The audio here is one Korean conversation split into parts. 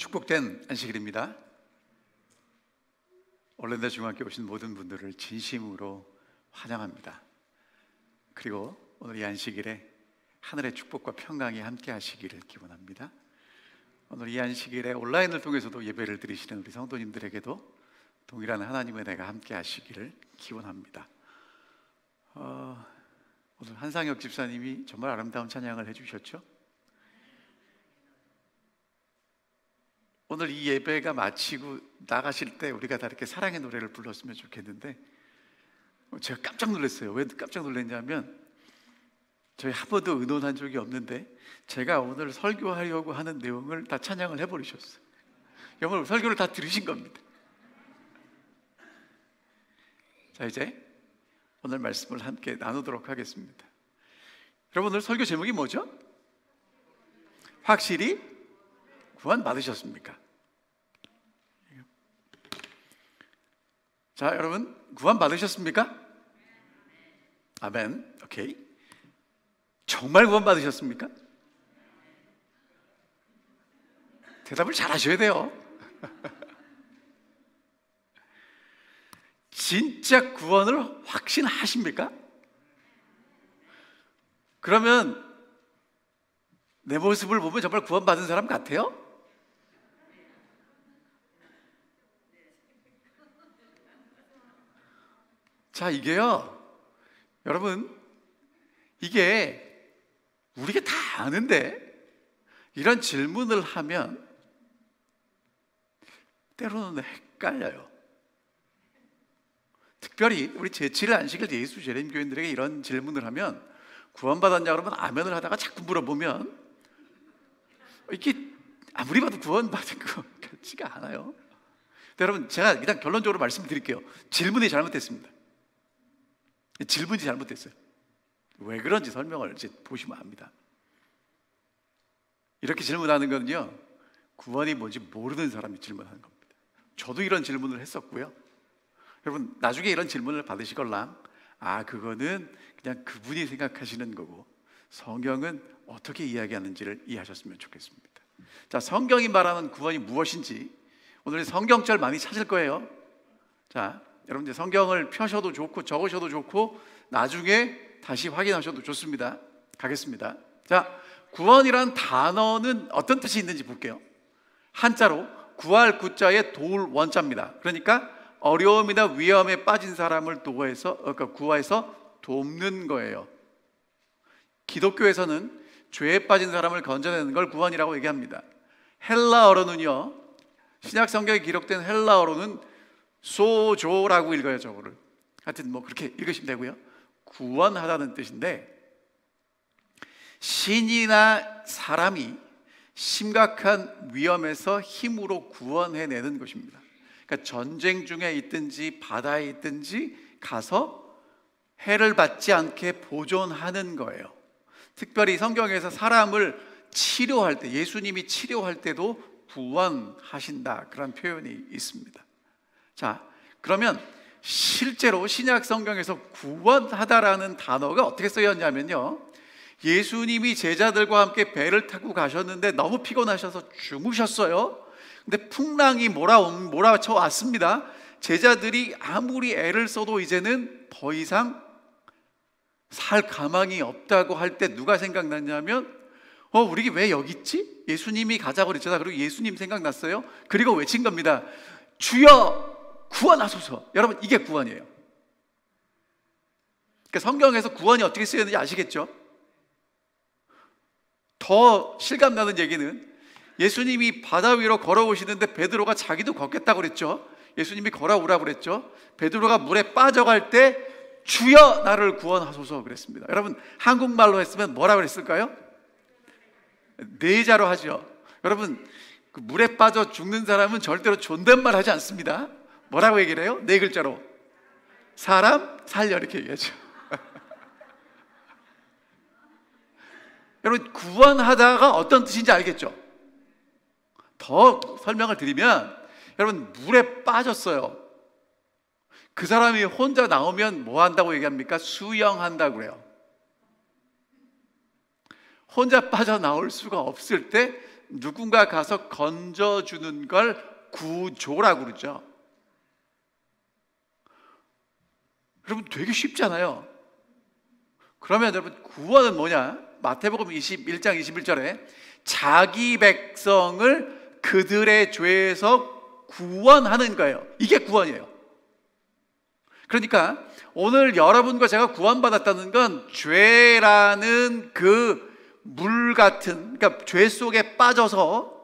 축복된 안식일입니다. 올랜도 중학교 오신 모든 분들을 진심으로 환영합니다. 그리고 오늘 이 안식일에 하늘의 축복과 평강이 함께 하시기를 기원합니다. 오늘 이 안식일에 온라인을 통해서도 예배를 드리시는 우리 성도님들에게도 동일한 하나님의 은혜가 함께 하시기를 기원합니다. 오늘 한상혁 집사님이 정말 아름다운 찬양을 해주셨죠? 오늘 이 예배가 마치고 나가실 때 우리가 다 이렇게 사랑의 노래를 불렀으면 좋겠는데, 제가 깜짝 놀랐어요. 왜 깜짝 놀랐냐면 저희 한 번도 의논한 적이 없는데 제가 오늘 설교하려고 하는 내용을 다 찬양을 해버리셨어요. 여러분, 설교를 다 들으신 겁니다. 자, 이제 오늘 말씀을 함께 나누도록 하겠습니다. 여러분, 오늘 설교 제목이 뭐죠? 확실히 구원 받으셨습니까? 자, 여러분, 구원 받으셨습니까? 아멘. 오케이. 정말 구원 받으셨습니까? 대답을 잘 하셔야 돼요. 진짜 구원을 확신하십니까? 그러면 내 모습을 보면 정말 구원받은 사람 같아요? 자, 이게요, 여러분, 이게 우리가 다 아는데 이런 질문을 하면 때로는 헷갈려요. 특별히 우리 제7일 안식일 예수 재림 교인들에게 이런 질문을 하면, 구원받았냐 그러면 아멘을 하다가 자꾸 물어보면 이게 아무리 봐도 구원받은 것 같지가 않아요. 여러분, 제가 일단 결론적으로 말씀드릴게요. 질문이 잘못됐습니다. 질문이 잘못됐어요. 왜 그런지 설명을 이제 보시면 압니다. 이렇게 질문하는 거는요, 구원이 뭔지 모르는 사람이 질문하는 겁니다. 저도 이런 질문을 했었고요. 여러분, 나중에 이런 질문을 받으시걸랑, 그거는 그냥 그분이 생각하시는 거고 성경은 어떻게 이야기하는지를 이해하셨으면 좋겠습니다. 자, 성경이 말하는 구원이 무엇인지 오늘 성경절 많이 찾을 거예요. 자, 여러분들 성경을 펴셔도 좋고 적으셔도 좋고 나중에 다시 확인하셔도 좋습니다. 가겠습니다. 자, 구원이란 단어는 어떤 뜻이 있는지 볼게요. 한자로 구할 구자의 도울 원자입니다. 그러니까 어려움이나 위험에 빠진 사람을 구해서 돕는 거예요. 기독교에서는 죄에 빠진 사람을 건져내는 걸 구원이라고 얘기합니다. 헬라어로는요, 신약 성경에 기록된 헬라어로는 소조라고 읽어요. 저거를 하여튼 뭐 그렇게 읽으시면 되고요. 구원하다는 뜻인데, 신이나 사람이 심각한 위험에서 힘으로 구원해내는 것입니다. 그러니까 전쟁 중에 있든지 바다에 있든지 가서 해를 받지 않게 보존하는 거예요. 특별히 성경에서 사람을 치료할 때, 예수님이 치료할 때도 구원하신다, 그런 표현이 있습니다. 자, 그러면 실제로 신약 성경에서 구원하다라는 단어가 어떻게 쓰였냐면요, 예수님이 제자들과 함께 배를 타고 가셨는데 너무 피곤하셔서 주무셨어요. 근데 풍랑이 몰아쳐 왔습니다. 제자들이 아무리 애를 써도 이제는 더 이상 살 가망이 없다고 할 때 누가 생각났냐면, 우리 왜 여기 있지? 예수님이 가자고 그랬잖아. 그리고 예수님 생각났어요. 그리고 외친 겁니다. 주여 구원하소서. 여러분, 이게 구원이에요. 그러니까 성경에서 구원이 어떻게 쓰였는지 아시겠죠? 더 실감나는 얘기는, 예수님이 바다 위로 걸어오시는데 베드로가 자기도 걷겠다고 그랬죠. 예수님이 걸어오라고 그랬죠. 베드로가 물에 빠져갈 때 주여 나를 구원하소서 그랬습니다. 여러분, 한국말로 했으면 뭐라고 그랬을까요? 내자로 하죠. 여러분, 그 물에 빠져 죽는 사람은 절대로 존댓말 하지 않습니다. 뭐라고 얘기를 해요? 네 글자로 사람 살려, 이렇게 얘기하죠. 여러분, 구원하다가 어떤 뜻인지 알겠죠? 더 설명을 드리면, 여러분, 물에 빠졌어요. 그 사람이 혼자 나오면 뭐 한다고 얘기합니까? 수영한다고 그래요. 혼자 빠져나올 수가 없을 때 누군가 가서 건져주는 걸 구조라고 그러죠. 여러분 되게 쉽잖아요. 그러면 여러분 구원은 뭐냐? 마태복음 21장 21절에 자기 백성을 그들의 죄에서 구원하는 거예요. 이게 구원이에요. 그러니까 오늘 여러분과 제가 구원받았다는 건 죄라는 그 물 같은, 그러니까 죄 속에 빠져서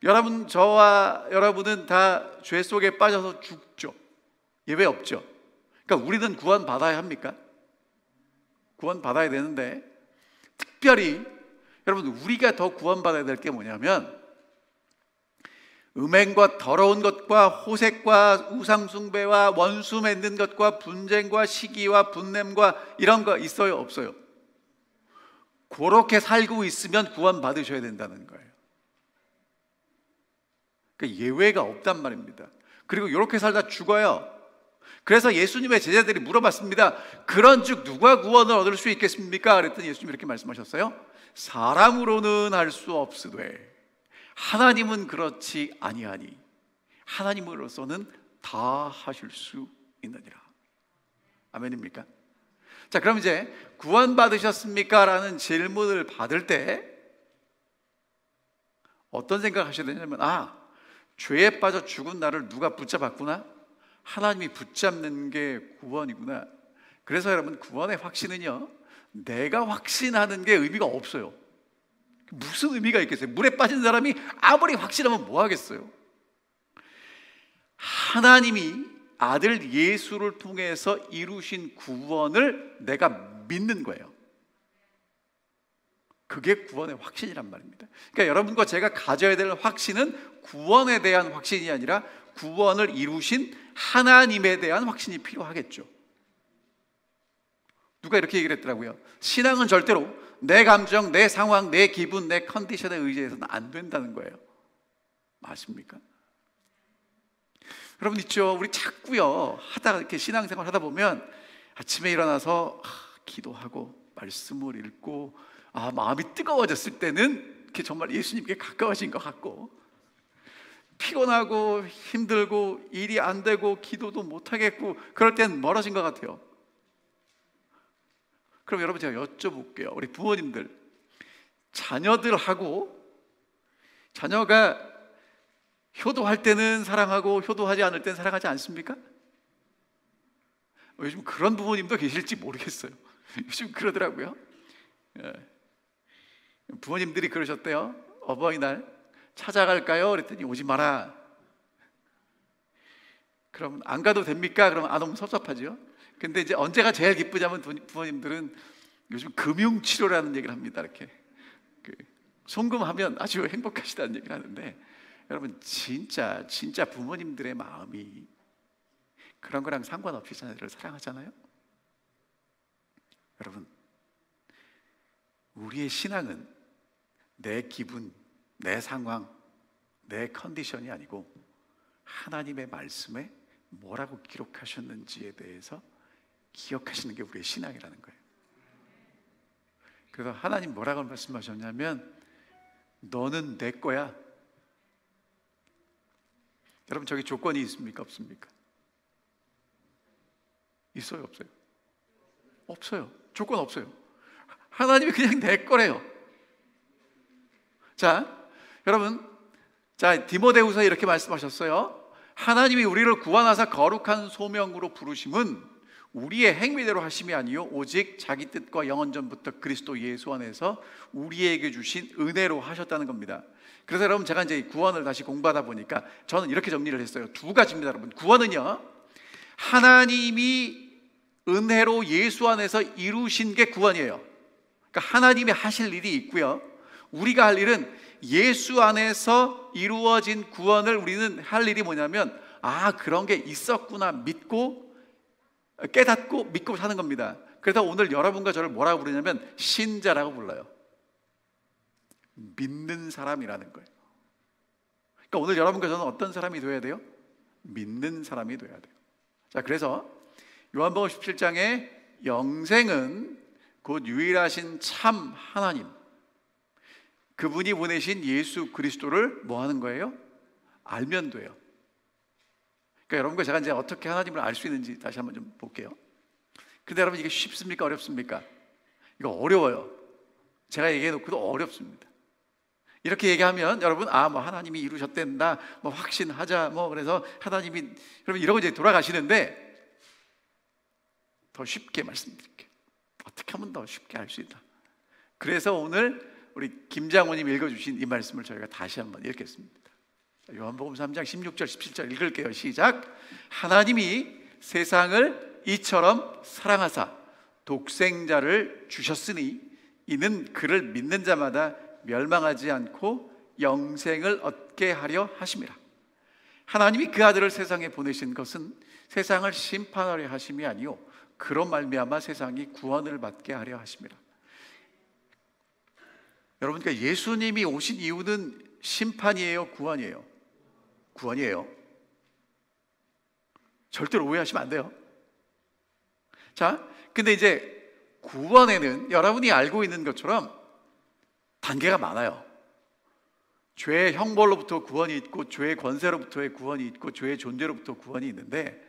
여러분, 저와 여러분은 다 죄 속에 빠져서 죽죠. 예외 없죠. 그러니까 우리는 구원받아야 합니까? 구원받아야 되는데, 특별히 여러분 우리가 더 구원받아야 될 게 뭐냐면, 음행과 더러운 것과 호색과 우상숭배와 원수 맺는 것과 분쟁과 시기와 분냄과 이런 거 있어요, 없어요? 그렇게 살고 있으면 구원받으셔야 된다는 거예요. 그러니까 예외가 없단 말입니다. 그리고 이렇게 살다 죽어요. 그래서 예수님의 제자들이 물어봤습니다. 그런즉 누가 구원을 얻을 수 있겠습니까? 그랬더니 예수님이 이렇게 말씀하셨어요. 사람으로는 할 수 없으되 하나님은 그렇지 아니하니 하나님으로서는 다 하실 수 있느니라. 아멘입니까? 자, 그럼 이제 구원받으셨습니까? 라는 질문을 받을 때 어떤 생각 하셔야 되냐면, 죄에 빠져 죽은 나를 누가 붙잡았구나? 하나님이 붙잡는 게 구원이구나. 그래서 여러분 구원의 확신은요, 내가 확신하는 게 의미가 없어요. 무슨 의미가 있겠어요? 물에 빠진 사람이 아무리 확신하면 뭐 하겠어요? 하나님이 아들 예수를 통해서 이루신 구원을 내가 믿는 거예요. 그게 구원의 확신이란 말입니다. 그러니까 여러분과 제가 가져야 될 확신은 구원에 대한 확신이 아니라 구원을 이루신 하나님에 대한 확신이 필요하겠죠. 누가 이렇게 얘기를 했더라고요. 신앙은 절대로 내 감정, 내 상황, 내 기분, 내 컨디션에 의지해서는 안 된다는 거예요. 맞습니까? 여러분 있죠? 우리 자꾸요 하다가 이렇게 신앙생활 하다 보면 아침에 일어나서 기도하고 말씀을 읽고 마음이 뜨거워졌을 때는 이렇게 정말 예수님께 가까워진 것 같고, 피곤하고 힘들고 일이 안 되고 기도도 못 하겠고 그럴 땐 멀어진 것 같아요. 그럼 여러분 제가 여쭤볼게요. 우리 부모님들, 자녀들하고 자녀가 효도할 때는 사랑하고 효도하지 않을 때는 사랑하지 않습니까? 요즘 그런 부모님도 계실지 모르겠어요. 요즘 그러더라고요. 부모님들이 그러셨대요. 어버이날 찾아갈까요? 그랬더니 오지 마라. 그럼 안 가도 됩니까? 그러면 너무 섭섭하죠. 근데 이제 언제가 제일 기쁘냐면 부모님들은 요즘 금융치료라는 얘기를 합니다. 이렇게 송금하면 아주 행복하시다는 얘기를 하는데, 여러분 진짜 부모님들의 마음이 그런 거랑 상관없이 자녀들을 사랑하잖아요. 여러분, 우리의 신앙은 내 기분, 내 상황, 내 컨디션이 아니고 하나님의 말씀에 뭐라고 기록하셨는지에 대해서 기억하시는 게 우리의 신앙이라는 거예요. 그래서 하나님 뭐라고 말씀하셨냐면, 너는 내 거야. 여러분 저기 조건이 있습니까? 없습니까? 있어요? 없어요? 없어요. 조건 없어요. 하나님이 그냥 내 거래요. 자, 여러분, 디모데후서에 이렇게 말씀하셨어요. 하나님이 우리를 구원하사 거룩한 소명으로 부르심은 우리의 행위대로 하심이 아니요 오직 자기 뜻과 영원전부터 그리스도 예수 안에서 우리에게 주신 은혜로 하셨다는 겁니다. 그래서 여러분 제가 이제 구원을 다시 공부하다 보니까 저는 이렇게 정리를 했어요. 두 가지입니다. 여러분, 구원은요, 하나님이 은혜로 예수 안에서 이루신 게 구원이에요. 그러니까 하나님이 하실 일이 있고요, 우리가 할 일은 예수 안에서 이루어진 구원을 우리는 할 일이 뭐냐면, 그런 게 있었구나 믿고 깨닫고 믿고 사는 겁니다. 그래서 오늘 여러분과 저를 뭐라고 부르냐면 신자라고 불러요. 믿는 사람이라는 거예요. 그러니까 오늘 여러분과 저는 어떤 사람이 되어야 돼요? 믿는 사람이 되어야 돼요. 자, 그래서 요한복음 17장에 영생은 곧 유일하신 참 하나님, 그분이 보내신 예수 그리스도를 뭐 하는 거예요? 알면 돼요. 그러니까 여러분과 제가 이제 어떻게 하나님을 알 수 있는지 다시 한번 좀 볼게요. 근데 여러분, 이게 쉽습니까? 어렵습니까? 이거 어려워요. 제가 얘기해 놓고도 어렵습니다. 이렇게 얘기하면 여러분, 뭐 하나님이 이루셨댄다, 뭐 확신하자, 뭐 그래서 하나님이, 여러분 이러고 이제 돌아가시는데, 더 쉽게 말씀드릴게요. 어떻게 하면 더 쉽게 알 수 있다. 그래서 오늘 우리 김장호님 읽어주신 이 말씀을 저희가 다시 한번 읽겠습니다. 요한복음 3장 16절 17절 읽을게요. 시작. 하나님이 세상을 이처럼 사랑하사 독생자를 주셨으니 이는 그를 믿는 자마다 멸망하지 않고 영생을 얻게 하려 하심이라. 하나님이 그 아들을 세상에 보내신 것은 세상을 심판하려 하심이 아니요 그로 말미암아 세상이 구원을 받게 하려 하심이라. 여러분, 그러니까 예수님이 오신 이유는 심판이에요, 구원이에요? 구원이에요. 절대로 오해하시면 안 돼요. 자, 근데 이제 구원에는 여러분이 알고 있는 것처럼 단계가 많아요. 죄의 형벌로부터 구원이 있고, 죄의 권세로부터의 구원이 있고, 죄의 존재로부터 구원이 있는데,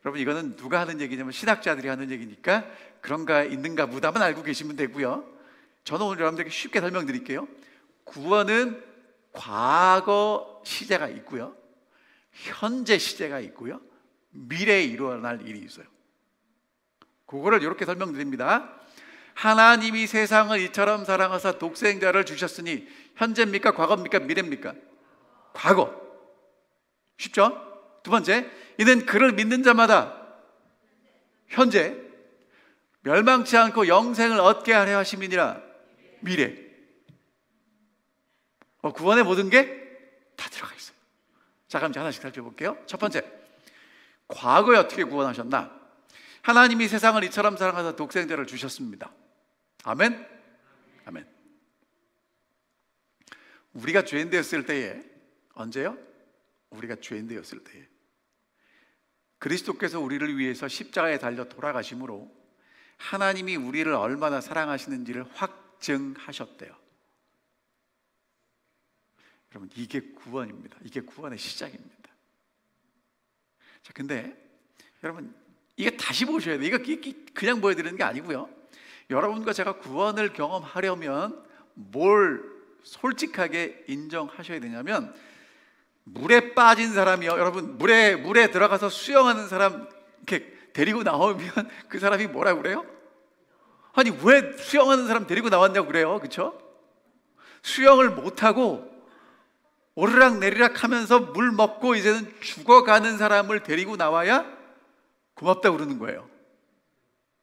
여러분 이거는 누가 하는 얘기냐면 신학자들이 하는 얘기니까 그런가 있는가 무담은 알고 계시면 되고요. 저는 오늘 여러분들에게 쉽게 설명드릴게요. 구원은 과거 시제가 있고요, 현재 시제가 있고요, 미래에 일어날 일이 있어요. 그거를 이렇게 설명드립니다. 하나님이 세상을 이처럼 사랑하사 독생자를 주셨으니, 현재입니까? 과거입니까? 미래입니까? 과거. 쉽죠? 두 번째, 이는 그를 믿는 자마다, 현재, 멸망치 않고 영생을 얻게 하려 하심이니라, 미래. 구원의 모든 게 다 들어가 있어요. 자, 그럼 이제 하나씩 살펴볼게요. 첫 번째, 과거에 어떻게 구원하셨나? 하나님이 세상을 이처럼 사랑하사 독생자를 주셨습니다. 아멘? 아멘. 우리가 죄인 되었을 때에, 언제요? 우리가 죄인 되었을 때에 그리스도께서 우리를 위해서 십자가에 달려 돌아가심으로 하나님이 우리를 얼마나 사랑하시는지를 확증하셨대요. 여러분, 이게 구원입니다. 이게 구원의 시작입니다. 자, 근데 여러분, 이게 다시 보셔야 돼요. 이거 그냥 보여드리는 게 아니고요. 여러분과 제가 구원을 경험하려면 뭘 솔직하게 인정하셔야 되냐면, 물에 빠진 사람이요, 여러분, 물에 들어가서 수영하는 사람 이렇게 데리고 나오면 그 사람이 뭐라고 그래요? 아니, 왜 수영하는 사람 데리고 나왔냐고 그래요. 그렇죠? 수영을 못하고 오르락 내리락 하면서 물 먹고 이제는 죽어가는 사람을 데리고 나와야 고맙다고 그러는 거예요.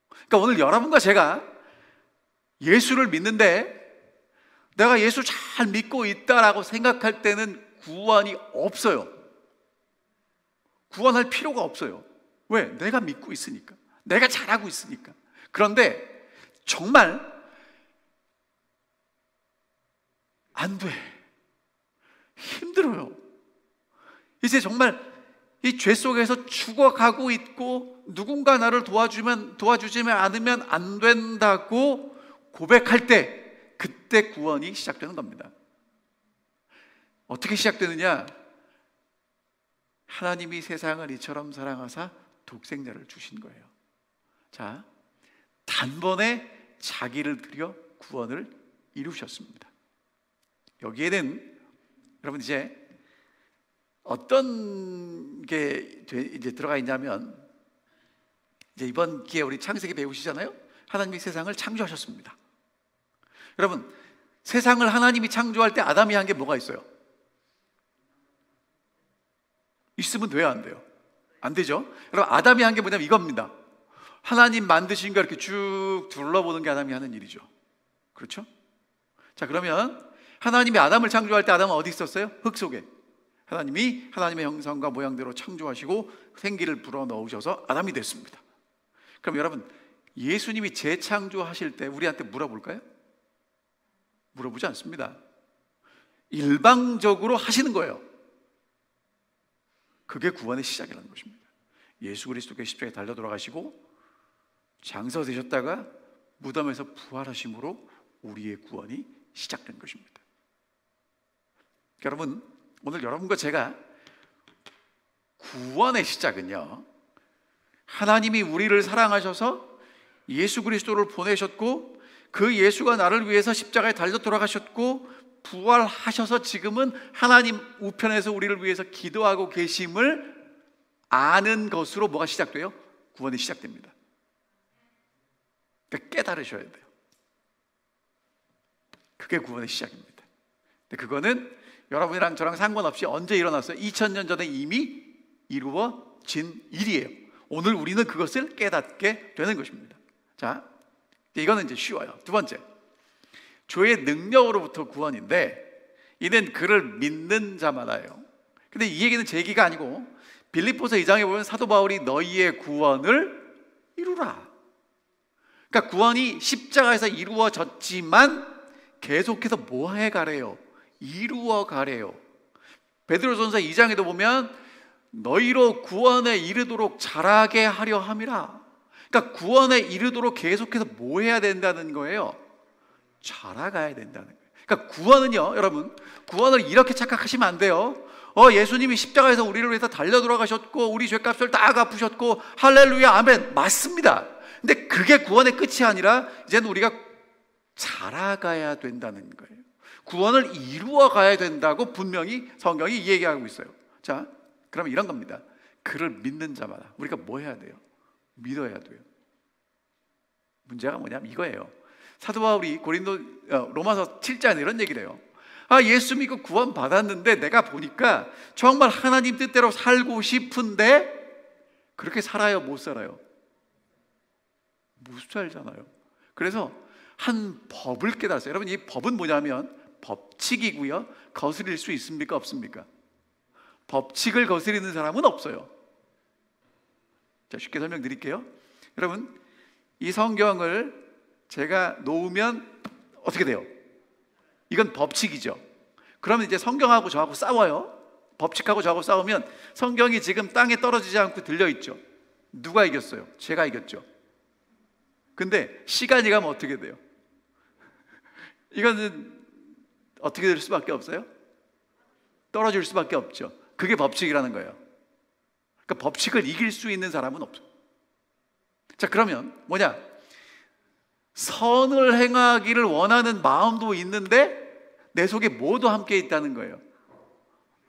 그러니까 오늘 여러분과 제가 예수를 믿는데, 내가 예수 잘 믿고 있다라고 생각할 때는 구원이 없어요. 구원할 필요가 없어요. 왜? 내가 믿고 있으니까, 내가 잘하고 있으니까. 그런데 정말 안 돼. 힘들어요. 이제 정말 이 죄 속에서 죽어가고 있고, 누군가 나를 도와주지 않으면 안 된다고 고백할 때, 그때 구원이 시작되는 겁니다. 어떻게 시작되느냐? 하나님이 세상을 이처럼 사랑하사 독생자를 주신 거예요. 자, 단번에 자기를 들여 구원을 이루셨습니다. 여기에는 여러분 이제 어떤 게 이제 들어가 있냐면, 이제 이번 기회에 우리 창세기 배우시잖아요. 하나님이 세상을 창조하셨습니다. 여러분, 세상을 하나님이 창조할 때 아담이 한 게 뭐가 있어요? 있으면 돼야 안 돼요? 안 되죠? 여러분, 아담이 한 게 뭐냐면 이겁니다. 하나님 만드신 거 이렇게 쭉 둘러보는 게 아담이 하는 일이죠. 그렇죠? 자, 그러면 하나님이 아담을 창조할 때 아담은 어디 있었어요? 흙 속에. 하나님이 하나님의 형상과 모양대로 창조하시고 생기를 불어넣으셔서 아담이 됐습니다. 그럼 여러분, 예수님이 재창조하실 때 우리한테 물어볼까요? 물어보지 않습니다. 일방적으로 하시는 거예요. 그게 구원의 시작이라는 것입니다. 예수 그리스도께 십자가에 달려 돌아가시고 장사되셨다가 무덤에서 부활하심으로 우리의 구원이 시작된 것입니다. 여러분, 오늘 여러분과 제가 구원의 시작은요, 하나님이 우리를 사랑하셔서 예수 그리스도를 보내셨고, 그 예수가 나를 위해서 십자가에 달려 돌아가셨고 부활하셔서 지금은 하나님 우편에서 우리를 위해서 기도하고 계심을 아는 것으로 뭐가 시작돼요? 구원이 시작됩니다. 그러니까 깨달으셔야 돼요. 그게 구원의 시작입니다. 근데 그거는 여러분이랑 저랑 상관없이 언제 일어났어요? 2000년 전에 이미 이루어진 일이에요. 오늘 우리는 그것을 깨닫게 되는 것입니다. 자, 이거는 이제 쉬워요. 두 번째, 주의 능력으로부터 구원인데, 이는 그를 믿는 자마다예요. 근데 이 얘기는 제 얘기가 아니고 빌립보서 2장에 보면 사도 바울이 너희의 구원을 이루라. 그러니까 구원이 십자가에서 이루어졌지만 계속해서 뭐 해 가래요? 이루어 가래요. 베드로전서 2장에도 보면 너희로 구원에 이르도록 자라게 하려 함이라. 그러니까 구원에 이르도록 계속해서 뭐 해야 된다는 거예요? 자라가야 된다는 거예요. 그러니까 구원은요, 여러분, 구원을 이렇게 착각하시면 안 돼요. 예수님이 십자가에서 우리를 위해서 달려 돌아가셨고 우리 죄값을 다 갚으셨고 할렐루야 아멘, 맞습니다. 근데 그게 구원의 끝이 아니라 이제는 우리가 자라가야 된다는 거예요. 구원을 이루어 가야 된다고 분명히 성경이 얘기하고 있어요. 자, 그러면 이런 겁니다. 그를 믿는 자마다 우리가 뭐 해야 돼요? 믿어야 돼요. 문제가 뭐냐면 이거예요. 사도 바울이 로마서 7장에 이런 얘기를 해요. 예수 믿고 구원 받았는데 내가 보니까 정말 하나님 뜻대로 살고 싶은데 그렇게 살아요? 못 살아요? 못 살잖아요. 그래서 한 법을 깨달았어요. 여러분, 이 법은 뭐냐면 법칙이고요. 거스릴 수 있습니까? 없습니까? 법칙을 거스리는 사람은 없어요. 자, 쉽게 설명드릴게요. 여러분, 이 성경을 제가 놓으면 어떻게 돼요? 이건 법칙이죠. 그러면 이제 성경하고 저하고 싸워요. 법칙하고 저하고 싸우면 성경이 지금 땅에 떨어지지 않고 들려있죠. 누가 이겼어요? 제가 이겼죠. 근데 시간이 가면 어떻게 돼요? 이거는 어떻게 될 수밖에 없어요? 떨어질 수밖에 없죠. 그게 법칙이라는 거예요. 그러니까 법칙을 이길 수 있는 사람은 없어요. 자, 그러면 뭐냐? 선을 행하기를 원하는 마음도 있는데 내 속에 뭐도 함께 있다는 거예요?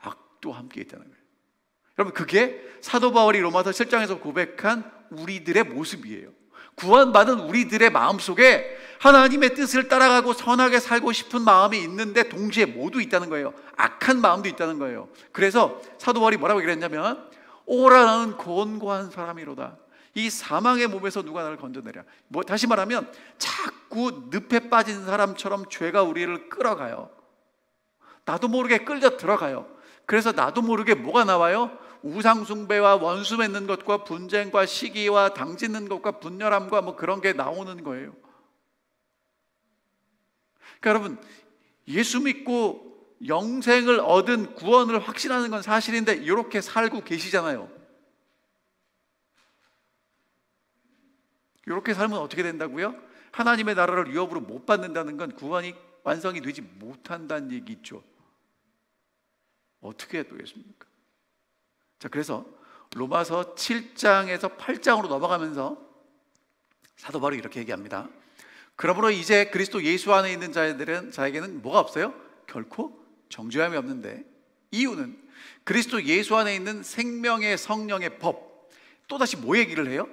악도 함께 있다는 거예요. 여러분, 그게 사도 바울이 로마서 7장에서 고백한 우리들의 모습이에요. 구원받은 우리들의 마음속에 하나님의 뜻을 따라가고 선하게 살고 싶은 마음이 있는데 동시에 모두 있다는 거예요. 악한 마음도 있다는 거예요. 그래서 사도 바울이 뭐라고 얘기했냐면 오라 나는 곤고한 사람이로다. 이 사망의 몸에서 누가 나를 건져내랴. 다시 말하면 자꾸 늪에 빠진 사람처럼 죄가 우리를 끌어가요. 나도 모르게 끌려 들어가요. 그래서 나도 모르게 뭐가 나와요? 우상숭배와 원수 맺는 것과 분쟁과 시기와 당짓는 것과 분열함과 뭐 그런 게 나오는 거예요. 그러니까 여러분, 예수 믿고 영생을 얻은 구원을 확신하는 건 사실인데 이렇게 살고 계시잖아요. 이렇게 살면 어떻게 된다고요? 하나님의 나라를 유업으로 못 받는다는 건 구원이 완성이 되지 못한다는 얘기죠. 어떻게 되겠습니까? 자, 그래서 로마서 7장에서 8장으로 넘어가면서 사도 바울이 이렇게 얘기합니다. 그러므로 이제 그리스도 예수 안에 있는 자에게는 뭐가 없어요? 결코 정죄함이 없는데, 이유는 그리스도 예수 안에 있는 생명의 성령의 법. 또다시 뭐 얘기를 해요?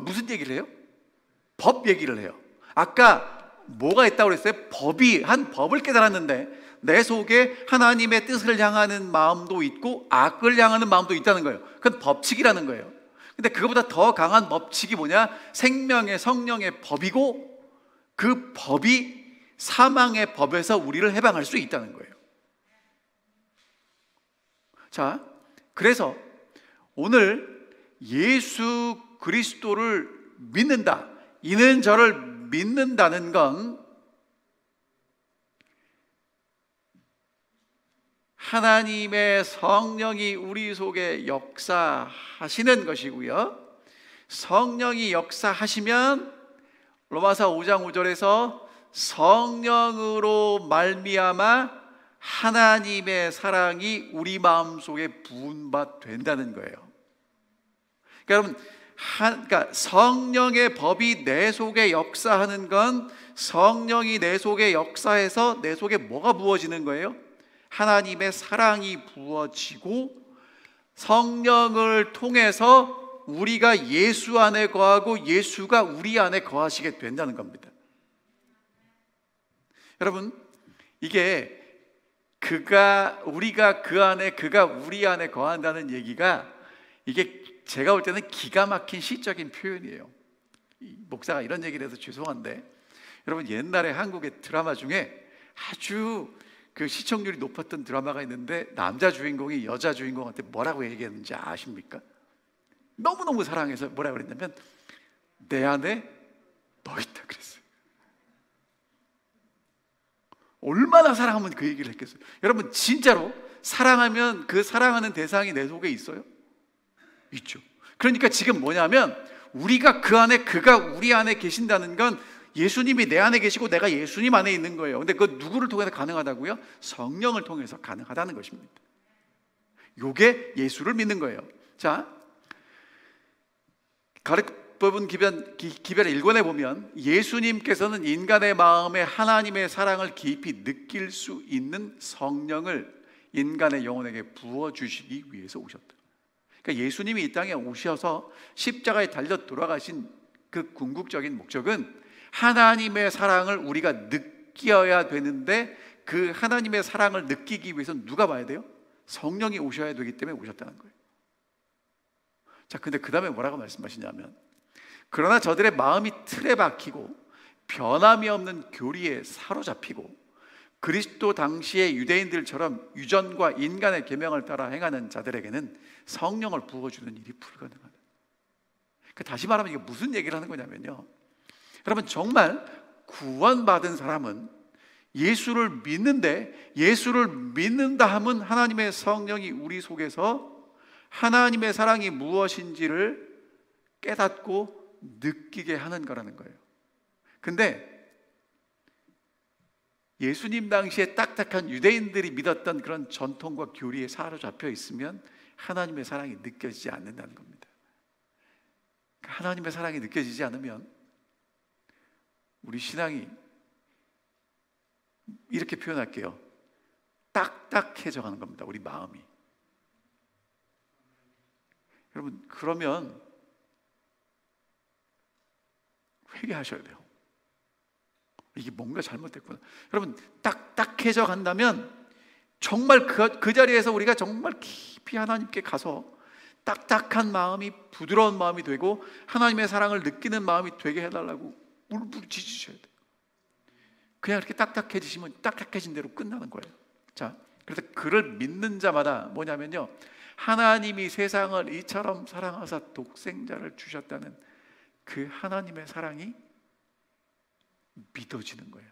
무슨 얘기를 해요? 법 얘기를 해요. 아까 뭐가 있다고 그랬어요? 한 법을 깨달았는데 내 속에 하나님의 뜻을 향하는 마음도 있고 악을 향하는 마음도 있다는 거예요. 그건 법칙이라는 거예요. 근데 그거보다 더 강한 법칙이 뭐냐? 생명의 성령의 법이고 그 법이 사망의 법에서 우리를 해방할 수 있다는 거예요. 자, 그래서 오늘 예수 그리스도를 믿는다, 이는 저를 믿는다는 건 하나님의 성령이 우리 속에 역사하시는 것이고요. 성령이 역사하시면 로마서 5장 5절에서 성령으로 말미암아 하나님의 사랑이 우리 마음속에 부은 바 된다는 거예요. 그러니까 여러분, 그러니까 성령의 법이 내 속에 역사하는 건 성령이 내 속에 역사해서 내 속에 뭐가 부어지는 거예요? 하나님의 사랑이 부어지고 성령을 통해서 우리가 예수 안에 거하고 예수가 우리 안에 거하시게 된다는 겁니다. 여러분, 이게 우리가 그 안에, 그가 우리 안에 거한다는 얘기가, 이게 제가 볼 때는 기가 막힌 시적인 표현이에요. 목사가 이런 얘기를 해서 죄송한데, 여러분, 옛날에 한국의 드라마 중에 아주 그 시청률이 높았던 드라마가 있는데 남자 주인공이 여자 주인공한테 뭐라고 얘기했는지 아십니까? 너무너무 사랑해서 뭐라고 그랬냐면 내 안에 너 있다 그랬어요. 얼마나 사랑하면 그 얘기를 했겠어요. 여러분, 진짜로 사랑하면 그 사랑하는 대상이 내 속에 있어요? 있죠. 그러니까 지금 뭐냐면 우리가 그 안에, 그가 우리 안에 계신다는 건 예수님이 내 안에 계시고 내가 예수님 안에 있는 거예요. 근데 그 누구를 통해서 가능하다고요? 성령을 통해서 가능하다는 것입니다. 요게 예수를 믿는 거예요. 자, 가르법은 기변 1권에 보면 예수님께서는 인간의 마음에 하나님의 사랑을 깊이 느낄 수 있는 성령을 인간의 영혼에게 부어주시기 위해서 오셨다. 그러니까 예수님이 이 땅에 오셔서 십자가에 달려 돌아가신 그 궁극적인 목적은 하나님의 사랑을 우리가 느껴야 되는데, 그 하나님의 사랑을 느끼기 위해서는 누가 와야 돼요? 성령이 오셔야 되기 때문에 오셨다는 거예요. 자, 근데 그 다음에 뭐라고 말씀하시냐면, 그러나 저들의 마음이 틀에 박히고 변함이 없는 교리에 사로잡히고 그리스도 당시의 유대인들처럼 유전과 인간의 계명을 따라 행하는 자들에게는 성령을 부어주는 일이 불가능하다. 다시 말하면 이게 무슨 얘기를 하는 거냐면요, 여러분, 정말 구원받은 사람은 예수를 믿는데, 예수를 믿는다 하면 하나님의 성령이 우리 속에서 하나님의 사랑이 무엇인지를 깨닫고 느끼게 하는 거라는 거예요. 근데 예수님 당시에 딱딱한 유대인들이 믿었던 그런 전통과 교리에 사로잡혀 있으면 하나님의 사랑이 느껴지지 않는다는 겁니다. 하나님의 사랑이 느껴지지 않으면 우리 신앙이, 이렇게 표현할게요, 딱딱해져 가는 겁니다. 우리 마음이. 여러분, 그러면 회개하셔야 돼요. 이게 뭔가 잘못됐구나. 여러분, 딱딱해져 간다면 정말 그 자리에서 우리가 정말 깊이 하나님께 가서 딱딱한 마음이 부드러운 마음이 되고 하나님의 사랑을 느끼는 마음이 되게 해달라고 울부짖으셔야 돼요. 그냥 이렇게 딱딱해지시면 딱딱해진 대로 끝나는 거예요. 자, 그래서 그를 믿는 자마다 뭐냐면요, 하나님이 세상을 이처럼 사랑하사 독생자를 주셨다는 그 하나님의 사랑이 믿어지는 거예요.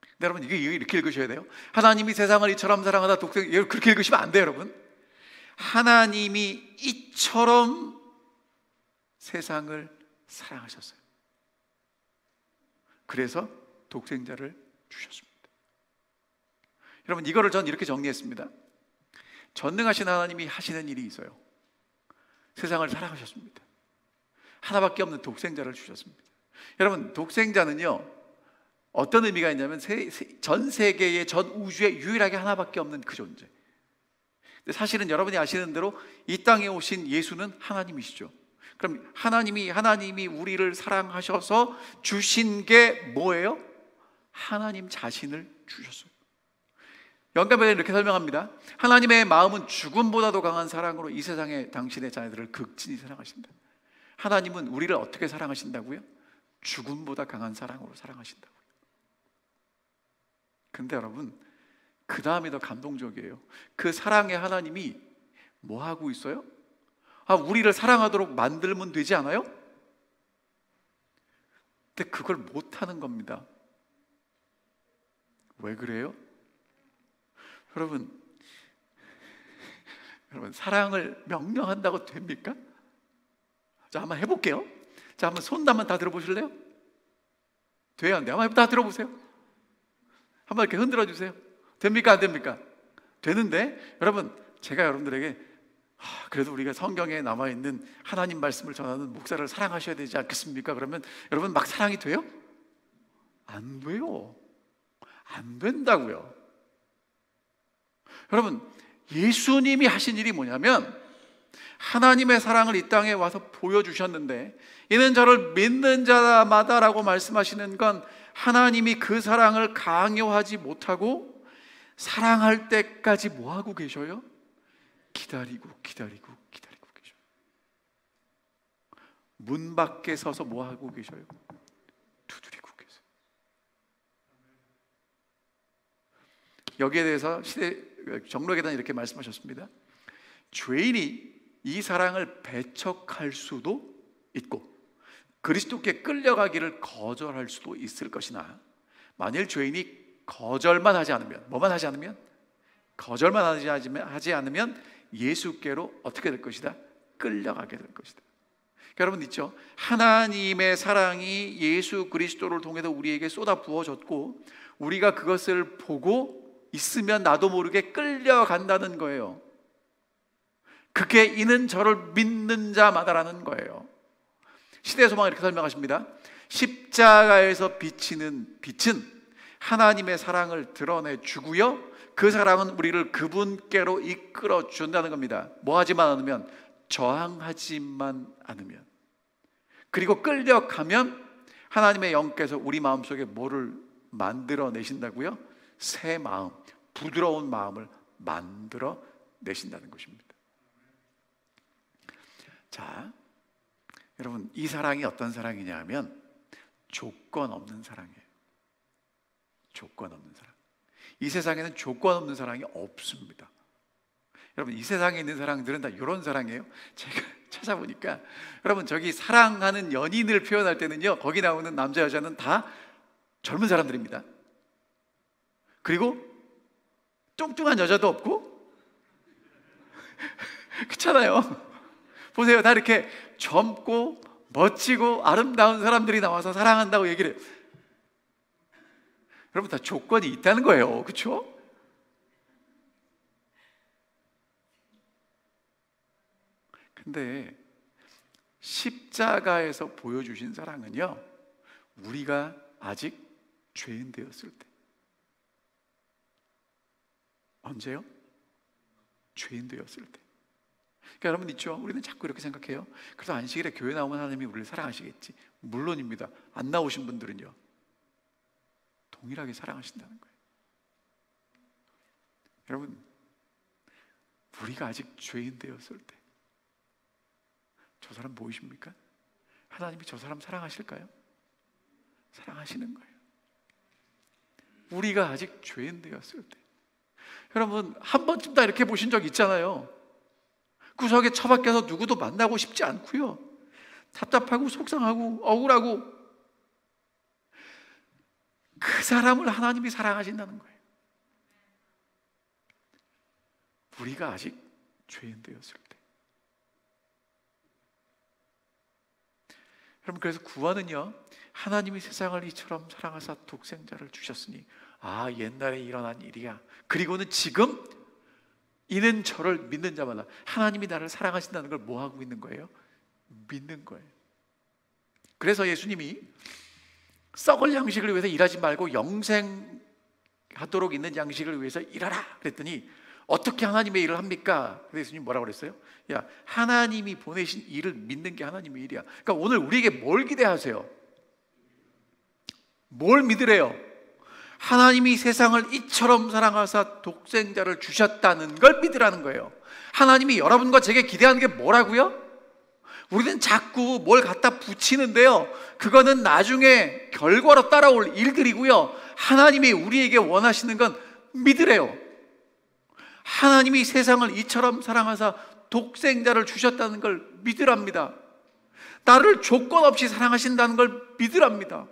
근데 여러분, 이게 이렇게 읽으셔야 돼요. 하나님이 세상을 이처럼 사랑하다 독생자, 그렇게 읽으시면 안 돼요, 여러분. 하나님이 이처럼 세상을 사랑하셨어요. 그래서 독생자를 주셨습니다. 여러분, 이거를 전 이렇게 정리했습니다. 전능하신 하나님이 하시는 일이 있어요. 세상을 사랑하셨습니다. 하나밖에 없는 독생자를 주셨습니다. 여러분, 독생자는요, 어떤 의미가 있냐면 전 세계의, 전 우주에 유일하게 하나밖에 없는 그 존재. 근데 사실은 여러분이 아시는 대로 이 땅에 오신 예수는 하나님이시죠. 그럼 하나님이 우리를 사랑하셔서 주신 게 뭐예요? 하나님 자신을 주셨어요. 영감에는 이렇게 설명합니다. 하나님의 마음은 죽음보다도 강한 사랑으로 이 세상의 당신의 자녀들을 극진히 사랑하신다. 하나님은 우리를 어떻게 사랑하신다고요? 죽음보다 강한 사랑으로 사랑하신다고요. 근데 여러분, 그 다음이 더 감동적이에요. 그 사랑의 하나님이 뭐 하고 있어요? 우리를 사랑하도록 만들면 되지 않아요? 근데 그걸 못하는 겁니다. 왜 그래요? 여러분, 사랑을 명령한다고 됩니까? 자, 한번 해볼게요. 자, 한번 손 한번 다 들어보실래요? 돼요, 안 돼요? 한번 다 들어보세요. 한번 이렇게 흔들어 주세요. 됩니까? 안 됩니까? 되는데 여러분, 제가 여러분들에게 그래도 우리가 성경에 남아있는 하나님 말씀을 전하는 목사를 사랑하셔야 되지 않겠습니까? 그러면 여러분 막 사랑이 돼요? 안 돼요. 안 된다고요. 여러분, 예수님이 하신 일이 뭐냐면 하나님의 사랑을 이 땅에 와서 보여주셨는데, 이는 저를 믿는 자마다라고 말씀하시는 건 하나님이 그 사랑을 강요하지 못하고 사랑할 때까지 뭐 하고 계셔요? 기다리고 계셔요. 문 밖에 서서 뭐 하고 계셔요? 두드리고 계세요. 여기에 대해서 정록에다 이렇게 말씀하셨습니다. 죄인이 이 사랑을 배척할 수도 있고 그리스도께 끌려가기를 거절할 수도 있을 것이나, 만일 죄인이 거절만 하지 않으면, 뭐만 하지 않으면? 거절만 하지 않으면 예수께로 어떻게 될 것이다? 끌려가게 될 것이다. 그러니까 여러분 있죠? 하나님의 사랑이 예수 그리스도를 통해서 우리에게 쏟아 부어졌고 우리가 그것을 보고 있으면 나도 모르게 끌려간다는 거예요. 그게 이는 저를 믿는 자마다라는 거예요. 시대의 소망을 이렇게 설명하십니다. 십자가에서 비치는 빛은 하나님의 사랑을 드러내 주고요, 그 사랑은 우리를 그분께로 이끌어 준다는 겁니다. 뭐 하지만 않으면? 저항하지만 않으면. 그리고 끌려가면 하나님의 영께서 우리 마음속에 뭐를 만들어 내신다고요? 새 마음, 부드러운 마음을 만들어 내신다는 것입니다. 자, 여러분, 이 사랑이 어떤 사랑이냐 하면 조건 없는 사랑이에요. 조건 없는 사랑. 이 세상에는 조건 없는 사랑이 없습니다. 여러분, 이 세상에 있는 사랑들은 다 이런 사랑이에요. 제가 찾아보니까 여러분, 저기 사랑하는 연인을 표현할 때는요, 거기 나오는 남자 여자는 다 젊은 사람들입니다. 그리고 뚱뚱한 여자도 없고 그렇잖아요. 보세요, 다 이렇게 젊고 멋지고 아름다운 사람들이 나와서 사랑한다고 얘기를 해요. 여러분, 다 조건이 있다는 거예요. 그렇죠? 근데 십자가에서 보여주신 사랑은요, 우리가 아직 죄인 되었을 때. 언제요? 죄인 되었을 때. 그러니까 여러분 있죠? 우리는 자꾸 이렇게 생각해요. 그래서 안식일에 교회 나오면 하나님이 우리를 사랑하시겠지. 물론입니다. 안 나오신 분들은요, 동일하게 사랑하신다는 거예요. 여러분, 우리가 아직 죄인 되었을 때 저 사람 보이십니까? 하나님이 저 사람 사랑하실까요? 사랑하시는 거예요. 우리가 아직 죄인 되었을 때. 여러분, 한 번쯤 다 이렇게 보신 적 있잖아요. 구석에 처박혀서 누구도 만나고 싶지 않고요, 답답하고 속상하고 억울하고, 그 사람을 하나님이 사랑하신다는 거예요. 우리가 아직 죄인 되었을 때. 여러분, 그래서 구원은요, 하나님이 세상을 이처럼 사랑하사 독생자를 주셨으니, 아, 옛날에 일어난 일이야. 그리고는 지금 이는 저를 믿는 자마다 하나님이 나를 사랑하신다는 걸 뭐 하고 있는 거예요? 믿는 거예요. 그래서 예수님이 썩을 양식을 위해서 일하지 말고 영생하도록 있는 양식을 위해서 일하라 그랬더니, 어떻게 하나님의 일을 합니까? 그래서 예수님 뭐라고 그랬어요? 야, 하나님이 보내신 일을 믿는 게 하나님의 일이야. 그러니까 오늘 우리에게 뭘 기대하세요? 뭘 믿으래요? 하나님이 세상을 이처럼 사랑하사 독생자를 주셨다는 걸 믿으라는 거예요. 하나님이 여러분과 제게 기대하는 게 뭐라고요? 우리는 자꾸 뭘 갖다 붙이는데요, 그거는 나중에 결과로 따라올 일들이고요, 하나님이 우리에게 원하시는 건 믿으래요. 하나님이 세상을 이처럼 사랑하사 독생자를 주셨다는 걸 믿으랍니다. 나를 조건 없이 사랑하신다는 걸 믿으랍니다.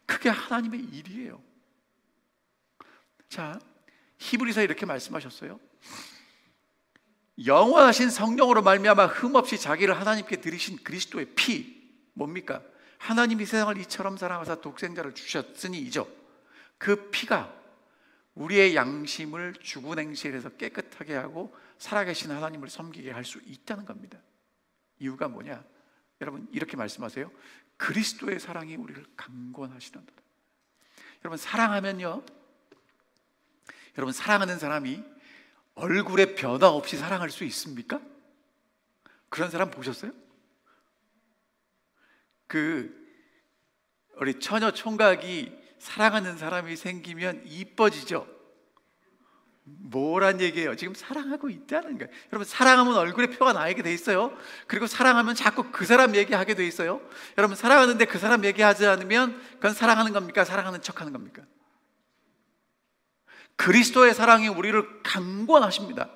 그게 하나님의 일이에요. 자, 히브리서에 이렇게 말씀하셨어요. 영원하신 성령으로 말미암아 흠없이 자기를 하나님께 드리신 그리스도의 피, 뭡니까? 하나님이 세상을 이처럼 사랑하사 독생자를 주셨으니이죠. 그 피가 우리의 양심을 죽은 행실에서 깨끗하게 하고 살아계신 하나님을 섬기게 할 수 있다는 겁니다. 이유가 뭐냐? 여러분 이렇게 말씀하세요. 그리스도의 사랑이 우리를 강권하시는도다. 여러분 사랑하면요, 여러분 사랑하는 사람이 얼굴에 변화 없이 사랑할 수 있습니까? 그런 사람 보셨어요? 우리 처녀 총각이 사랑하는 사람이 생기면 이뻐지죠? 뭐란 얘기예요? 지금 사랑하고 있다는 거예요. 여러분 사랑하면 얼굴에 표가 나게 돼 있어요. 그리고 사랑하면 자꾸 그 사람 얘기하게 돼 있어요. 여러분 사랑하는데 그 사람 얘기하지 않으면 그건 사랑하는 겁니까? 사랑하는 척하는 겁니까? 그리스도의 사랑이 우리를 강권하십니다.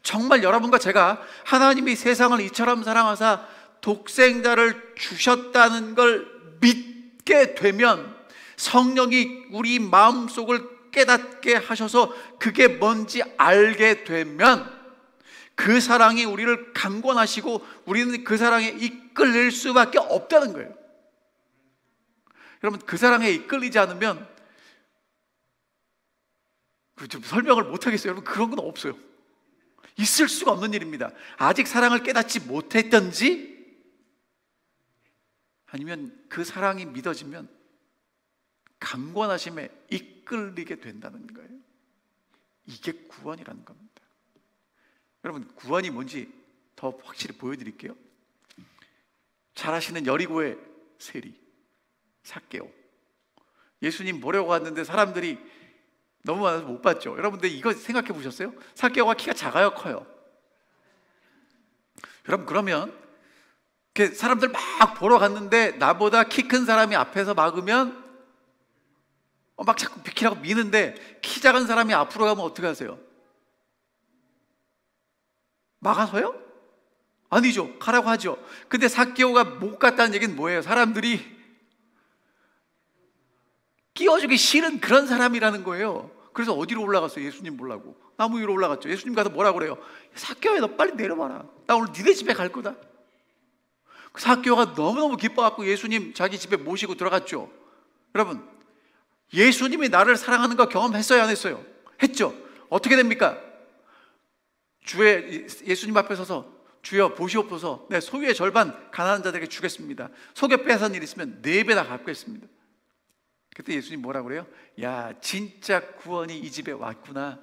정말 여러분과 제가 하나님이 세상을 이처럼 사랑하사 독생자를 주셨다는 걸 믿게 되면, 성령이 우리 마음속을 깨닫게 하셔서 그게 뭔지 알게 되면 그 사랑이 우리를 강권하시고 우리는 그 사랑에 이끌릴 수밖에 없다는 거예요. 여러분 그 사랑에 이끌리지 않으면 좀 설명을 못하겠어요. 여러분 그런 건 없어요. 있을 수가 없는 일입니다. 아직 사랑을 깨닫지 못했던지 아니면 그 사랑이 믿어지면 강권하심에 이끌리게 된다는 거예요. 이게 구원이라는 겁니다. 여러분 구원이 뭔지 더 확실히 보여드릴게요. 잘 아시는 여리고의 세리 삭개오, 예수님 보려고 왔는데 사람들이 너무 많아서 못 봤죠. 여러분들 이거 생각해 보셨어요? 삭개오가 키가 작아요, 커요? 여러분 그러면 사람들 막 보러 갔는데 나보다 키 큰 사람이 앞에서 막으면 막 자꾸 비키라고 미는데 키 작은 사람이 앞으로 가면 어떻게 하세요? 막아서요? 아니죠. 가라고 하죠. 근데 삭개오가 못 갔다는 얘기는 뭐예요? 사람들이 끼워주기 싫은 그런 사람이라는 거예요. 그래서 어디로 올라갔어요? 예수님 보려고 나무 위로 올라갔죠. 예수님 가서 뭐라고 그래요? 삭개오야 너 빨리 내려와라. 나 오늘 니네 집에 갈 거다. 삭개오가 너무너무 기뻐갖고 예수님 자기 집에 모시고 들어갔죠. 여러분 예수님이 나를 사랑하는 거 경험했어요, 안 했어요? 했죠. 어떻게 됩니까? 예수님 앞에 서서 주여 보시옵소서, 내 소유의 절반 가난한 자들에게 주겠습니다. 속여 빼앗은 일 있으면 4배나 갚겠습니다. 그때 예수님 뭐라고 그래요? 야 진짜 구원이 이 집에 왔구나.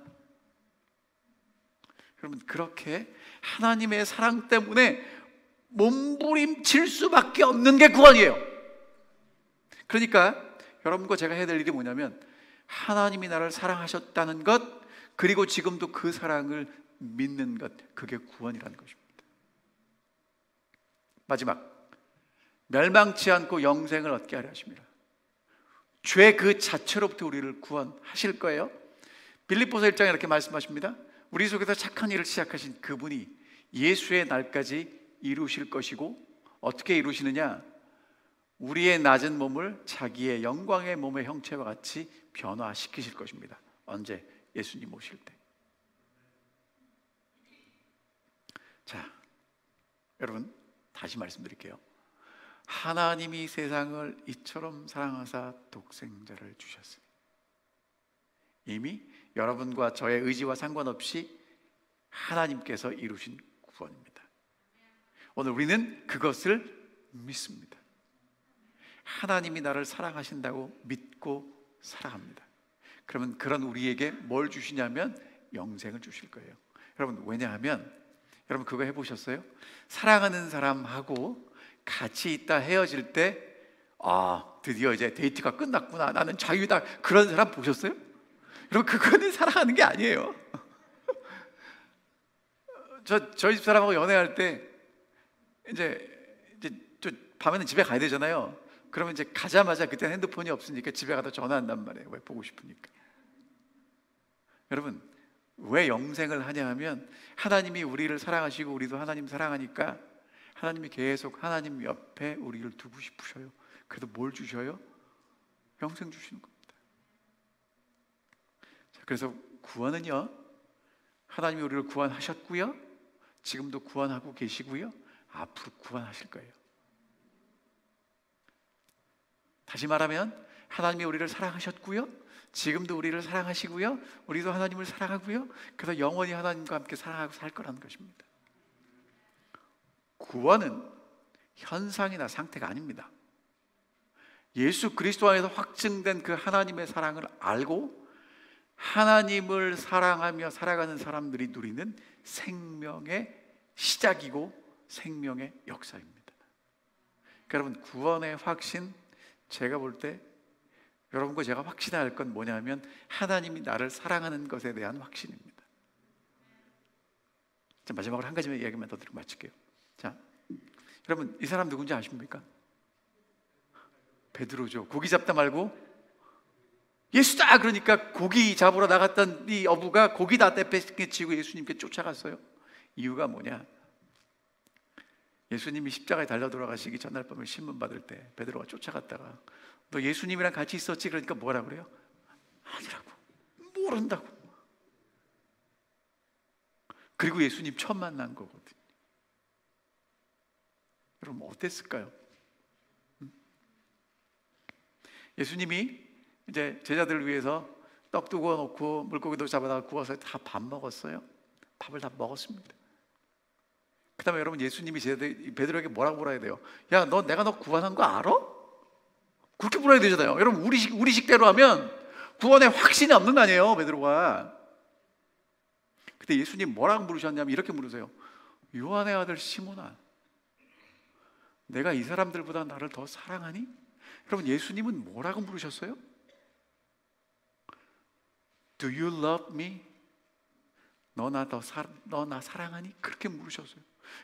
여러분 그렇게 하나님의 사랑 때문에 몸부림칠 수밖에 없는 게 구원이에요. 그러니까 여러분과 제가 해야 될 일이 뭐냐면 하나님이 나를 사랑하셨다는 것, 그리고 지금도 그 사랑을 믿는 것, 그게 구원이라는 것입니다. 마지막, 멸망치 않고 영생을 얻게 하려 하십니다. 죄 그 자체로부터 우리를 구원하실 거예요. 빌립보서 1장에 이렇게 말씀하십니다. 우리 속에서 착한 일을 시작하신 그분이 예수의 날까지 이루실 것이고, 어떻게 이루시느냐? 우리의 낮은 몸을 자기의 영광의 몸의 형체와 같이 변화시키실 것입니다. 언제? 예수님 오실 때. 자, 여러분 다시 말씀드릴게요. 하나님이 세상을 이처럼 사랑하사 독생자를 주셨어요. 이미 여러분과 저의 의지와 상관없이 하나님께서 이루신 구원입니다. 오늘 우리는 그것을 믿습니다. 하나님이 나를 사랑하신다고 믿고 살아갑니다. 그러면 그런 우리에게 뭘 주시냐면 영생을 주실 거예요. 여러분 왜냐하면 여러분 그거 해보셨어요? 사랑하는 사람하고 같이 있다 헤어질 때 드디어 이제 데이트가 끝났구나, 나는 자유다, 그런 사람 보셨어요? 여러분 그거는 사랑하는 게 아니에요. 저희 집 사람하고 연애할 때 이제 밤에는 집에 가야 되잖아요. 그러면 이제 가자마자 그때 핸드폰이 없으니까 집에 가다 전화한단 말이에요. 왜? 보고 싶으니까. 여러분 왜 영생을 하냐 하면 하나님이 우리를 사랑하시고 우리도 하나님 사랑하니까 하나님이 계속 하나님 옆에 우리를 두고 싶으셔요. 그래도 뭘 주셔요? 영생 주시는 겁니다. 자, 그래서 구원은요, 하나님이 우리를 구원하셨고요, 지금도 구원하고 계시고요, 앞으로 구원하실 거예요. 다시 말하면 하나님이 우리를 사랑하셨고요, 지금도 우리를 사랑하시고요, 우리도 하나님을 사랑하고요, 그래서 영원히 하나님과 함께 사랑하고 살 거라는 것입니다. 구원은 현상이나 상태가 아닙니다. 예수 그리스도 안에서 확증된 그 하나님의 사랑을 알고 하나님을 사랑하며 살아가는 사람들이 누리는 생명의 시작이고 생명의 역사입니다. 여러분, 구원의 확신, 제가 볼 때 여러분과 제가 확신해야 할 건 뭐냐면 하나님이 나를 사랑하는 것에 대한 확신입니다. 자, 마지막으로 한 가지만 이야기만 더 드리고 마칠게요. 자, 여러분, 이 사람 누군지 아십니까? 베드로죠. 고기 잡다 말고 예수다 그러니까 고기 잡으러 나갔던 이 어부가 고기 다 떼뺏기치고 예수님께 쫓아갔어요. 이유가 뭐냐? 예수님이 십자가에 달려 돌아가시기 전날 밤에 신문 받을 때 베드로가 쫓아갔다가 너 예수님이랑 같이 있었지? 그러니까 뭐라 그래요? 아니라고, 모른다고. 그리고 예수님 처음 만난 거거든요. 여러분, 어땠을까요? 예수님이 이제 제자들을 위해서 떡도 구워 놓고 물고기도 잡아다가 구워서 다 밥 먹었어요. 밥을 다 먹었습니다. 그 다음에 여러분, 예수님이 베드로에게 뭐라고 해야 돼요? 야, 내가 너 구원한 거 알아? 그렇게 물어야 되잖아요. 여러분, 우리 식대로 하면 구원에 확신이 없는 거 아니에요, 베드로가. 그때 예수님 뭐라고 물으셨냐면 이렇게 물으세요. 요한의 아들 시몬아, 내가 이 사람들보다 나를 더 사랑하니? 여러분, 예수님은 뭐라고 물으셨어요? Do you love me? 너 나 사랑하니? 그렇게 물으셨어요.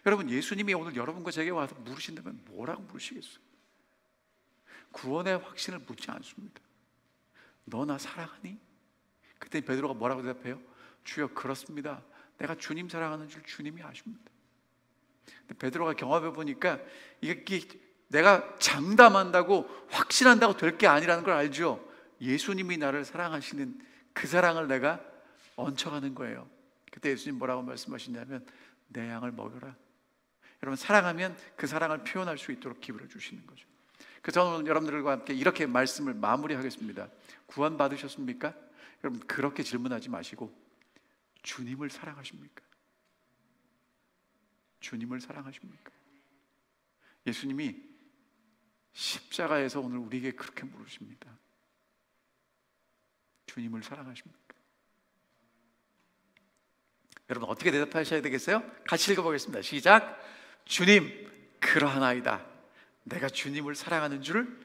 여러분, 예수님이 오늘 여러분과 제게 와서 물으신다면 뭐라고 물으시겠어요? 구원의 확신을 묻지 않습니다. 너 나 사랑하니? 그때 베드로가 뭐라고 대답해요? 주여, 그렇습니다. 내가 주님 사랑하는 줄 주님이 아십니다. 근데 베드로가 경험해 보니까 이게 내가 장담한다고 확신한다고 될 게 아니라는 걸 알죠. 예수님이 나를 사랑하시는 그 사랑을 내가 얹혀가는 거예요. 그때 예수님 뭐라고 말씀하시냐면 내 양을 먹여라. 여러분, 사랑하면 그 사랑을 표현할 수 있도록 기회를 주시는 거죠. 그래서 저는 오늘 여러분들과 함께 이렇게 말씀을 마무리하겠습니다. 구원 받으셨습니까? 여러분, 그렇게 질문하지 마시고 주님을 사랑하십니까? 주님을 사랑하십니까? 예수님이 십자가에서 오늘 우리에게 그렇게 물으십니다. 주님을 사랑하십니까? 여러분, 어떻게 대답하셔야 되겠어요? 같이 읽어보겠습니다. 시작. 주님, 그러하나이다. 내가 주님을 사랑하는 줄을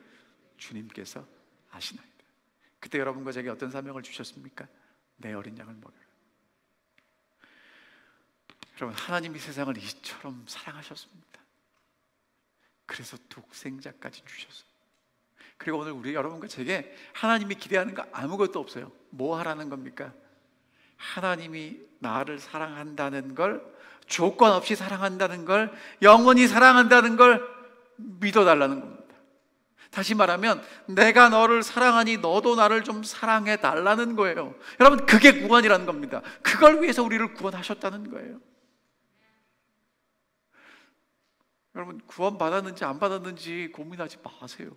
주님께서 아시나이다. 그때 여러분과 제게 어떤 사명을 주셨습니까? 내 어린 양을 먹여라. 여러분, 하나님이 세상을 이처럼 사랑하셨습니다. 그래서 독생자까지 주셨어요. 그리고 오늘 우리 여러분과 제게 하나님이 기대하는 거 아무것도 없어요. 뭐 하라는 겁니까? 하나님이 나를 사랑한다는 걸, 조건 없이 사랑한다는 걸, 영원히 사랑한다는 걸 믿어달라는 겁니다. 다시 말하면 내가 너를 사랑하니 너도 나를 좀 사랑해 달라는 거예요. 여러분, 그게 구원이라는 겁니다. 그걸 위해서 우리를 구원하셨다는 거예요. 여러분, 구원 받았는지 안 받았는지 고민하지 마세요.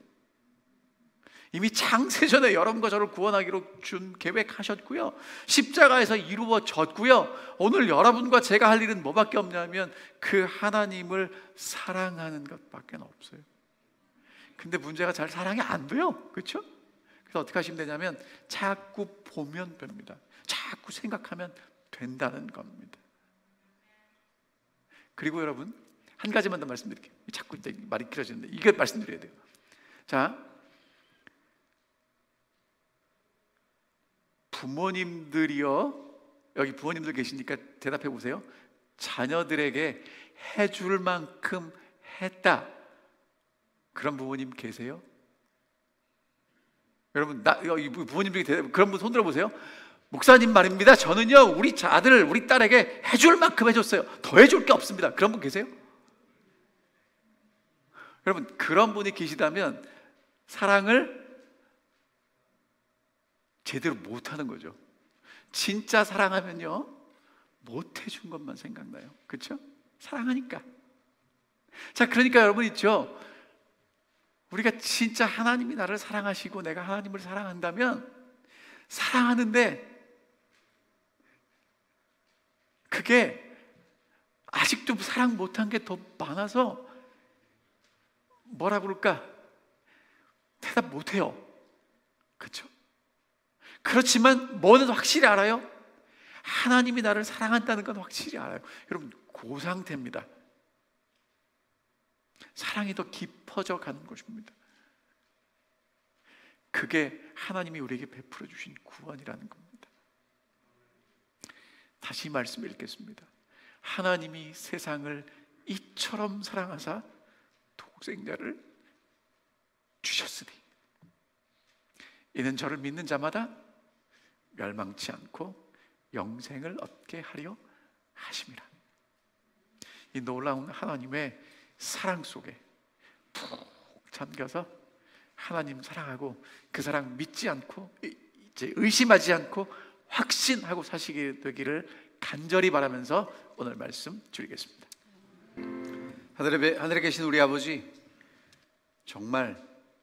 이미 창세전에 여러분과 저를 구원하기로 준 계획하셨고요, 십자가에서 이루어졌고요. 오늘 여러분과 제가 할 일은 뭐밖에 없냐면 그 하나님을 사랑하는 것밖에 없어요. 근데 문제가 잘 사랑이 안 돼요. 그렇죠? 그래서 어떻게 하시면 되냐면 자꾸 보면 됩니다. 자꾸 생각하면 된다는 겁니다. 그리고 여러분, 한 가지만 더 말씀드릴게요. 자꾸 이제 말이 길어지는데 이게 말씀드려야 돼요. 자, 부모님들이요, 여기 부모님들 계시니까 대답해 보세요. 자녀들에게 해줄 만큼 했다. 그런 부모님 계세요? 여러분, 여기 부모님들이 그런 분 손 들어보세요. 목사님 말입니다. 저는요, 우리 아들, 우리 딸에게 해줄 만큼 해줬어요. 더 해줄 게 없습니다. 그런 분 계세요? 여러분, 그런 분이 계시다면 사랑을 제대로 못하는 거죠. 진짜 사랑하면요, 못해준 것만 생각나요. 그렇죠? 사랑하니까. 자, 그러니까 여러분 있죠, 우리가 진짜 하나님이 나를 사랑하시고 내가 하나님을 사랑한다면 사랑하는데 그게 아직도 사랑 못한 게 더 많아서 뭐라 그럴까? 대답 못해요. 그렇죠? 그렇지만 뭐는 확실히 알아요? 하나님이 나를 사랑한다는 건 확실히 알아요. 여러분, 그 상태입니다. 사랑이 더 깊어져 가는 것입니다. 그게 하나님이 우리에게 베풀어 주신 구원이라는 겁니다. 다시 말씀 읽겠습니다. 하나님이 세상을 이처럼 사랑하사 독생자를 주셨으니 이는 저를 믿는 자마다 멸망치 않고 영생을 얻게 하려 하심이라. 이 놀라운 하나님의 사랑 속에 푹 잠겨서 하나님 사랑하고 그 사랑 믿지 않고 이제 의심하지 않고 확신하고 사시게 되기를 간절히 바라면서 오늘 말씀 드리겠습니다. 하늘에 계신 우리 아버지, 정말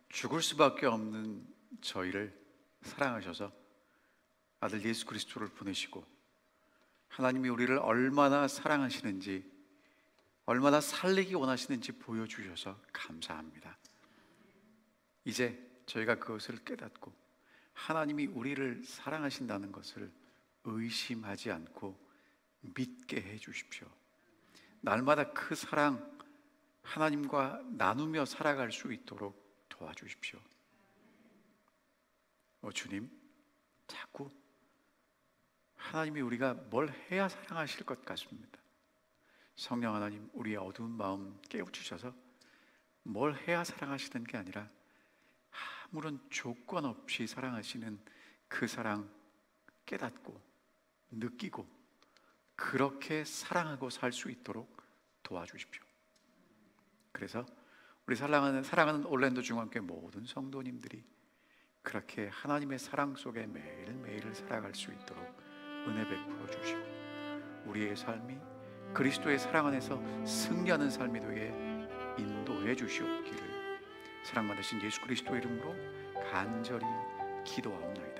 죽을 수밖에 없는 저희를 사랑하셔서 아들 예수 그리스도를 보내시고 하나님이 우리를 얼마나 사랑하시는지, 얼마나 살리기 원하시는지 보여주셔서 감사합니다. 이제 저희가 그것을 깨닫고 하나님이 우리를 사랑하신다는 것을 의심하지 않고 믿게 해 주십시오. 날마다 그 사랑 하나님과 나누며 살아갈 수 있도록 도와주십시오. 주님, 자꾸 하나님이 우리가 뭘 해야 사랑하실 것 같습니다. 성령 하나님, 우리의 어두운 마음 깨우치셔서 뭘 해야 사랑하시는 게 아니라 아무런 조건 없이 사랑하시는 그 사랑 깨닫고 느끼고 그렇게 사랑하고 살 수 있도록 도와주십시오. 그래서 우리 사랑하는 올랜도 중앙교회 모든 성도님들이 그렇게 하나님의 사랑 속에 매일매일을 살아갈 수 있도록 은혜 베풀어 주시고 우리의 삶이 그리스도의 사랑 안에서 승리하는 삶이 되게 인도해 주시옵기를 사랑 받으신 예수 그리스도 이름으로 간절히 기도하옵나이다.